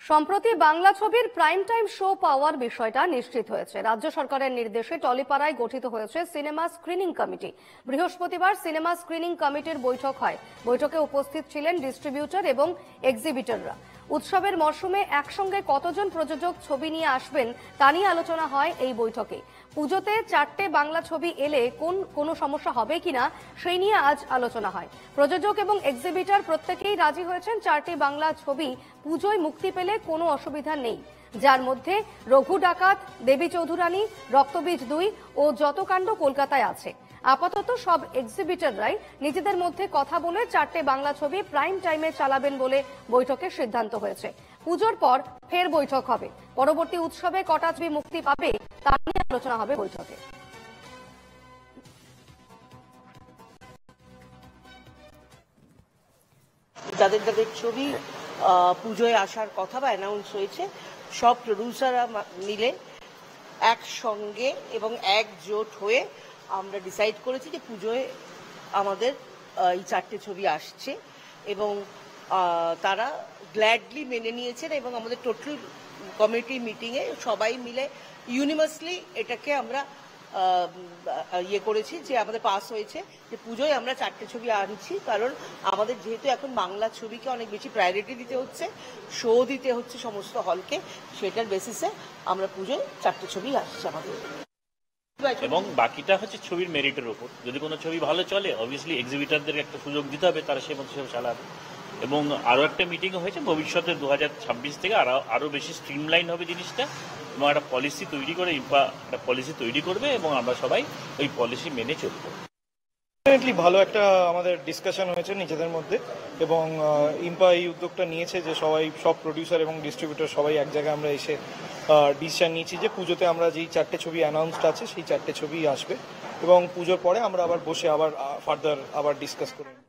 সম্প্রতি বাংলা ছবির prime time show পাওয়ার বিষয়টা নিশ্চিত হয়েছে। রাজ্য সরকারের নির্দেশে টলিপাড়ায় গঠিত হয়েছে সিনেমা স্ক্রিনিং কমিটি। বৃহস্পতিবার সিনেমা স্ক্রিনিং কমিটির বৈঠক হয়। বৈঠকে উপস্থিত ছিলেন ডিস্ট্রিবিউটর এবং এক্সিবিটররা। উৎসবের মরশুমে একসঙ্গে কতজন প্রযোজক ছবি নিয়ে আসবেন তা নিয়ে আলোচনা হয় এই বৈঠকে। পুজোতে 4টে বাংলা ছবি এলে কোনো সমস্যা হবে কিনা সেই নিয়ে আজ আলোচনা হয়। প্রযোজক এবং এক্সিবিটর প্রত্যেকেই রাজি হয়েছেন 4টি বাংলা ছবি পুজোয় মুক্তি পেলে কোনো অসুবিধা নেই, যার মধ্যে রঘু ডাকাত, দেবী চৌধুরানী, রক্তবীজ 2 ও যত কাণ্ড কলকাতায় আছে। আপাতত সব এক্সিবিটররাই নিজেদের মধ্যে কথা বলে 4টে বাংলা ছবি প্রাইম টাইমে চালাবেন বলে বৈঠকে সিদ্ধান্ত হয়েছে। পুজোর পর ফের বৈঠক হবে। পরবর্তী উৎসবে কটা ছবি মুক্তি পাবে তা নিয়ে আলোচনা হবে বৈঠকে। যাদের যাদের ছবি পুজোয় আসার কথা বা অ্যানাউন্স হয়েছে, সব প্রডিউসাররা মিলে একসঙ্গে এবং একজোট হয়ে আমরা ডিসাইড করেছি যে পুজোয় আমাদের এই 4টে ছবি আসছে এবং তারা গ্ল্যাডলি মেনে নিয়েছেন এবং আমাদের টোটাল কমিটি মিটিংয়ে সবাই মিলে ইউনিভার্সালি এটাকে আমরা করেছি যে আমাদের পাস হয়েছে যে পুজোয় আমরা 4টে ছবি আনছি। কারণ আমাদের যেহেতু এখন বাংলা ছবিকে অনেক বেশি প্রায়োরিটি দিতে হচ্ছে, শো দিতে হচ্ছে সমস্ত হলকে, সেটার বেসিসে আমরা পুজোয় 4টে ছবি আসছে আমাদের। এবং বাকিটা হচ্ছে ছবির মেরিটের উপর। যদি কোনো ছবি ভালো চলে, অবভিয়াসলি এক্সিবিটারদের একটা সুযোগ দিতে হবে, তারা সেই মতো ছবি চালাবে। এবং আরও একটা মিটিং হয়েছে, ভবিষ্যতে 2026 থেকে আরও বেশি স্ট্রিমলাইন হবে জিনিসটা এবং একটা পলিসি তৈরি করে একটা পলিসি তৈরি করবে এবং আমরা সবাই ওই পলিসি মেনে চলব। ডেফিনেটলি ভালো একটা আমাদের ডিসকাশন হয়েছে নিজেদের মধ্যে এবং ইম্পা এই উদ্যোগটা নিয়েছে যে সব প্রডিউসার এবং ডিস্ট্রিবিউটর সবাই এক জায়গায় আমরা এসে ডিসিশন নিয়েছি যে পুজোতে আমরা যেই 4টে ছবি অ্যানাউন্সড আছে সেই 4টে ছবি আসবে এবং পুজোর পরে আমরা আবার বসে আবার ফার্দার ডিসকাস করব।